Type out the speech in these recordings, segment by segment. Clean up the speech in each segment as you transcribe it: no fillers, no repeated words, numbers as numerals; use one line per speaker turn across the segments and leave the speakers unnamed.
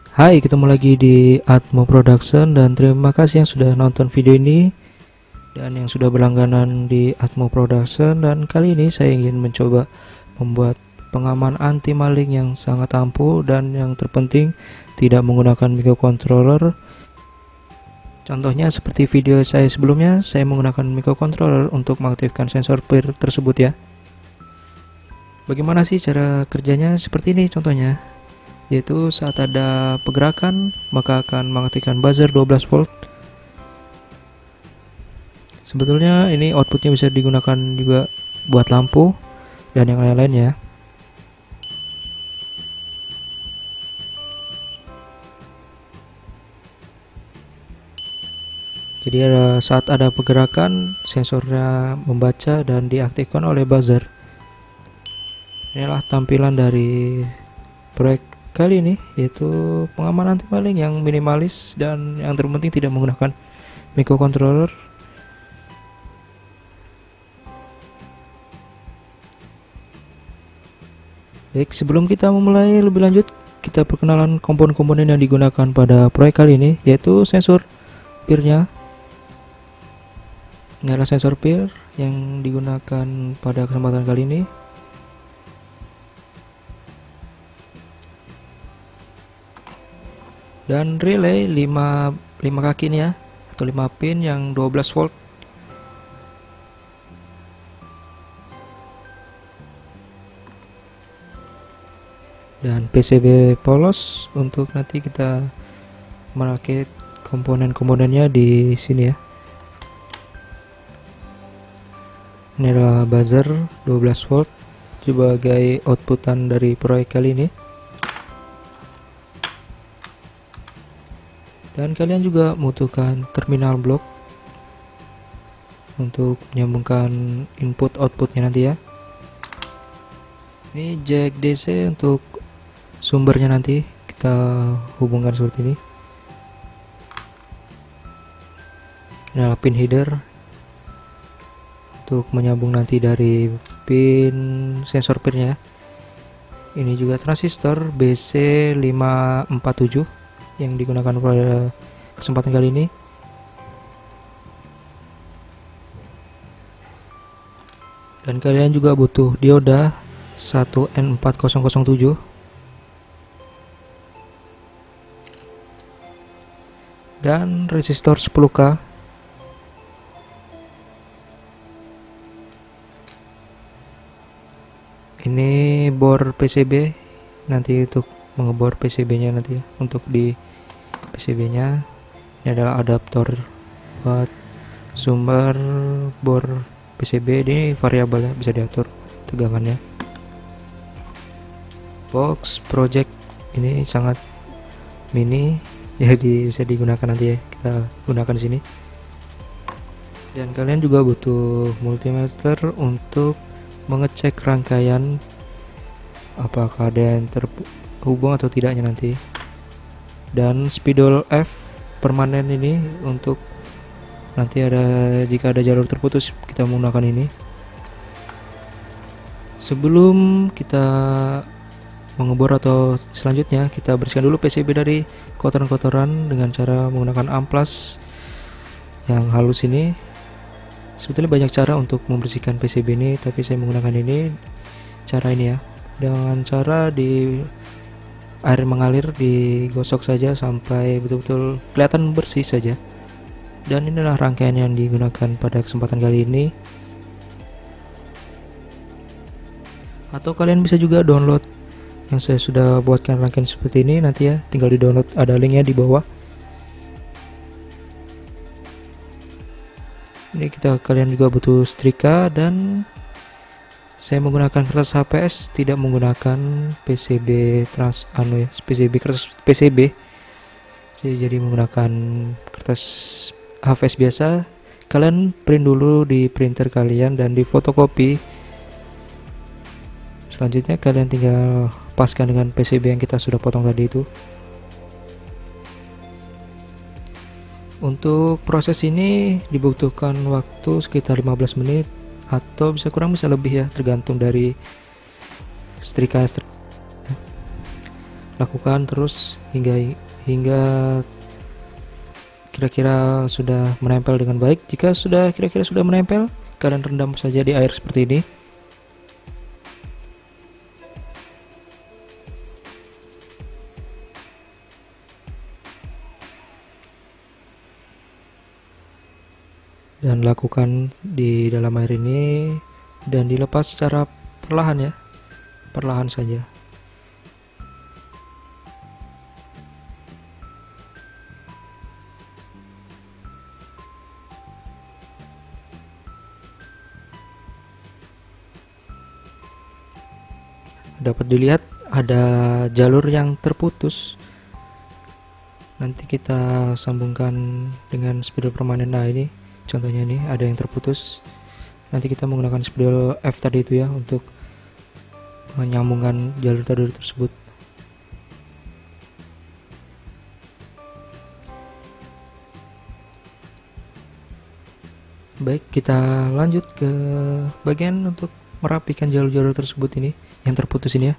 Hai, ketemu lagi di Atmo Production dan terima kasih yang sudah nonton video ini dan yang sudah berlangganan di Atmo Production. Dan kali ini saya ingin mencoba membuat pengaman anti maling yang sangat ampuh dan yang terpenting tidak menggunakan microcontroller. Contohnya seperti video saya sebelumnya, saya menggunakan microcontroller untuk mengaktifkan sensor peer tersebut ya. Bagaimana sih cara kerjanya? Seperti ini contohnya, yaitu saat ada pergerakan maka akan mengaktifkan buzzer 12 volt. Sebetulnya ini outputnya bisa digunakan juga buat lampu dan yang lain-lainnya. Jadi saat ada pergerakan sensornya membaca dan diaktifkan oleh buzzer. Inilah tampilan dari proyek kali ini, yaitu pengaman anti maling yang minimalis dan yang terpenting tidak menggunakan microcontroller. Baik, sebelum kita memulai lebih lanjut, kita perkenalan komponen-komponen yang digunakan pada proyek kali ini, yaitu sensor peer-nya. Ini adalah sensor peer yang digunakan pada kesempatan kali ini. Dan relay 5 kaki ini ya, atau 5 pin yang 12 volt. Dan PCB polos untuk nanti kita merakit komponen-komponennya di sini ya. Ini adalah buzzer 12 volt sebagai outputan dari proyek kali ini. Dan kalian juga membutuhkan terminal blok untuk menyambungkan input outputnya nanti ya. Ini jack DC untuk sumbernya, nanti kita hubungkan seperti ini. Ini adalah pin header untuk menyambung nanti dari pin sensor peer-nya. Ini juga transistor BC547 yang digunakan pada kesempatan kali ini. Dan kalian juga butuh dioda 1N4007 dan resistor 10K. Ini bor PCB nanti untuk mengebor PCB-nya nanti ya, untuk di PCB-nya. Ini adalah adaptor buat sumber bor PCB. Ini variabel ya, bisa diatur tegangannya. Box project ini sangat mini, jadi bisa digunakan nanti ya, kita gunakan di sini. Dan kalian juga butuh multimeter untuk mengecek rangkaian apakah ada yang terhubung atau tidaknya nanti. Dan spidol F permanen ini untuk nanti jika ada jalur terputus kita menggunakan ini. Sebelum kita mengebor atau selanjutnya, kita bersihkan dulu PCB dari kotoran-kotoran dengan cara menggunakan amplas yang halus ini. Sebetulnya banyak cara untuk membersihkan PCB ini, tapi saya menggunakan cara ini ya, dengan cara di air mengalir digosok saja sampai betul-betul kelihatan bersih saja. Dan inilah rangkaian yang digunakan pada kesempatan kali ini. Atau kalian bisa juga download yang saya sudah buatkan rangkaian seperti ini nanti ya, tinggal di download, ada linknya di bawah. Ini kalian juga butuh setrika, dan saya menggunakan kertas HPS, tidak menggunakan PCB kertas PCB. Saya jadi menggunakan kertas HVS biasa. Kalian print dulu di printer kalian dan di fotokopi. Selanjutnya kalian tinggal paskan dengan PCB yang kita sudah potong tadi itu. Untuk proses ini dibutuhkan waktu sekitar 15 menit atau bisa kurang bisa lebih ya, tergantung dari setrika. Lakukan terus hingga kira-kira sudah menempel dengan baik. Jika kira-kira sudah menempel, kalian rendam saja di air seperti ini. Dan lakukan di dalam air ini dan dilepas secara perlahan ya, perlahan saja. Dapat dilihat ada jalur yang terputus. Nanti kita sambungkan dengan spidol permanen. Nah ini contohnya, nih ada yang terputus. Nanti kita menggunakan spidol F tadi itu ya untuk menyambungkan jalur tadi tersebut. Baik, kita lanjut ke bagian untuk merapikan jalur-jalur tersebut ini yang terputus ini ya.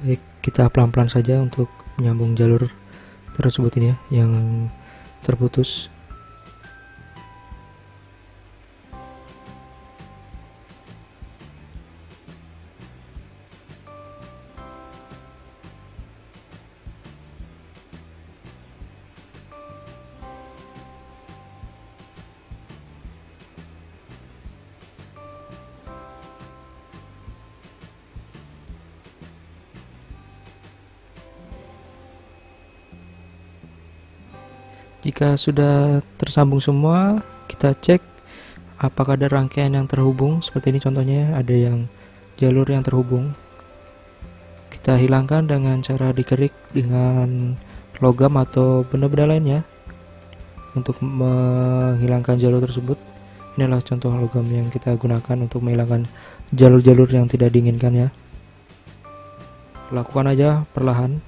Baik, kita pelan-pelan saja untuk menyambung jalur tersebut ini ya yang terputus. Jika sudah tersambung semua, kita cek apakah ada rangkaian yang terhubung. Seperti ini contohnya, ada yang jalur yang terhubung. Kita hilangkan dengan cara dikerik dengan logam atau benda-benda lainnya untuk menghilangkan jalur tersebut. Inilah contoh logam yang kita gunakan untuk menghilangkan jalur-jalur yang tidak diinginkan ya. Lakukan aja perlahan.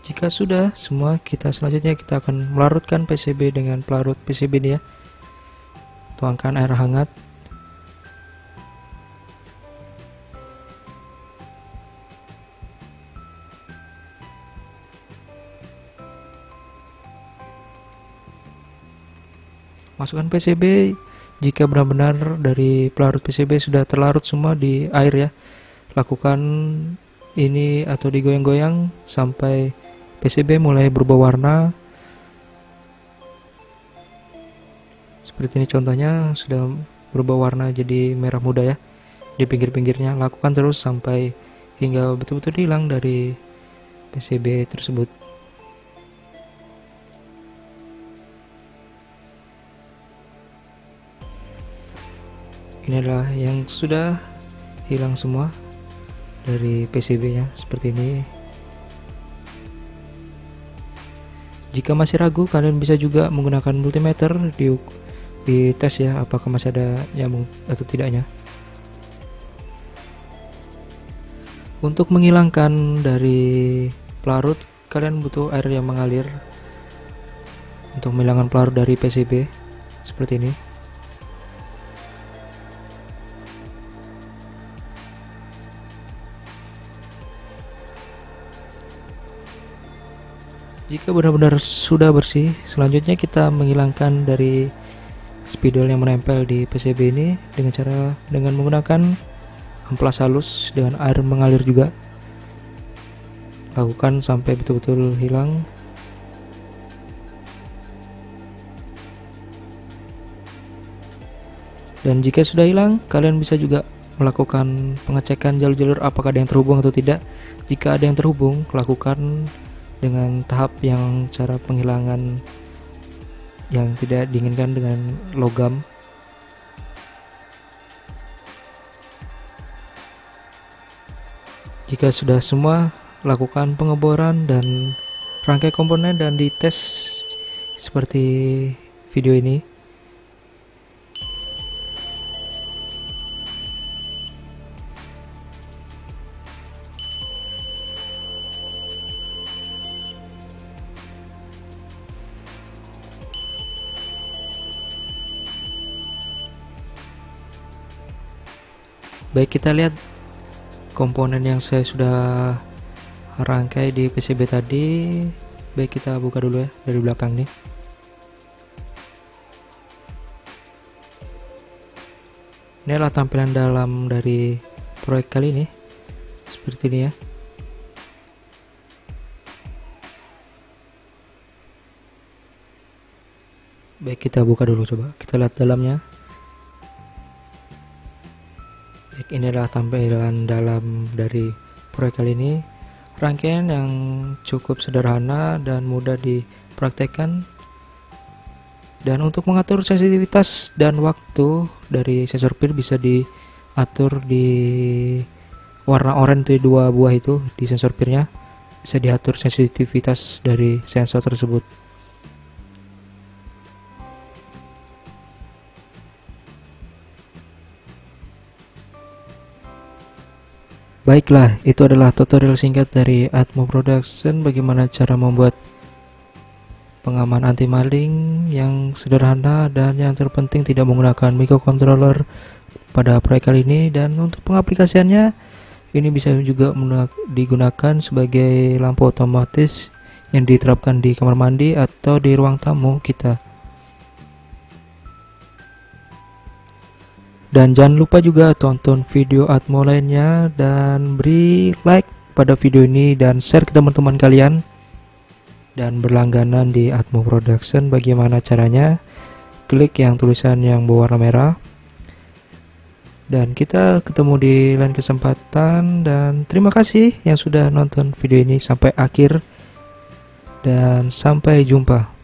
Jika sudah semua, selanjutnya kita akan melarutkan PCB dengan pelarut PCB ini ya. Tuangkan air hangat. Masukkan PCB. Jika benar-benar dari pelarut PCB sudah terlarut semua di air ya, lakukan ini atau digoyang-goyang sampai PCB mulai berubah warna. Seperti ini contohnya, sudah berubah warna jadi merah muda ya di pinggir-pinggirnya. Lakukan terus sampai hingga betul-betul hilang dari PCB tersebut. Ini adalah yang sudah hilang semua dari PCB nya, seperti ini. Jika masih ragu, kalian bisa juga menggunakan multimeter di tes ya, apakah masih ada nyambung atau tidaknya. Untuk menghilangkan dari pelarut, kalian butuh air yang mengalir untuk menghilangkan pelarut dari PCB seperti ini. Jika benar-benar sudah bersih, selanjutnya kita menghilangkan dari spidol yang menempel di PCB ini dengan menggunakan amplas halus dengan air mengalir juga. Lakukan sampai betul-betul hilang. Dan jika sudah hilang, kalian bisa juga melakukan pengecekan jalur-jalur apakah ada yang terhubung atau tidak. Jika ada yang terhubung, lakukan dengan tahap yang cara penghilangan yang tidak diinginkan dengan logam. Jika sudah semua, lakukan pengeboran dan rangkai komponen dan dites seperti video ini. Baik, kita lihat komponen yang saya sudah rangkai di PCB tadi. Baik, kita buka dulu ya dari belakang nih. Ini adalah tampilan dalam dari proyek kali ini, seperti ini ya. Baik, kita buka dulu, coba kita lihat dalamnya. Baik, ini adalah tampilan dalam dari proyek kali ini. Rangkaian yang cukup sederhana dan mudah dipraktekkan. Dan untuk mengatur sensitivitas dan waktu dari sensor pil bisa diatur di warna oranye itu, dua buah itu di sensor pilnya. Bisa diatur sensitivitas dari sensor tersebut. Baiklah, itu adalah tutorial singkat dari Atmo Production bagaimana cara membuat pengaman anti maling yang sederhana dan yang terpenting tidak menggunakan microcontroller pada proyek kali ini. Dan untuk pengaplikasiannya, ini bisa juga digunakan sebagai lampu otomatis yang diterapkan di kamar mandi atau di ruang tamu kita. Dan jangan lupa juga tonton video Atmo lainnya dan beri like pada video ini dan share ke teman-teman kalian. Dan berlangganan di Atmo Production. Bagaimana caranya? Klik yang tulisan yang berwarna merah. Dan kita ketemu di lain kesempatan. Dan terima kasih yang sudah nonton video ini sampai akhir. Dan sampai jumpa.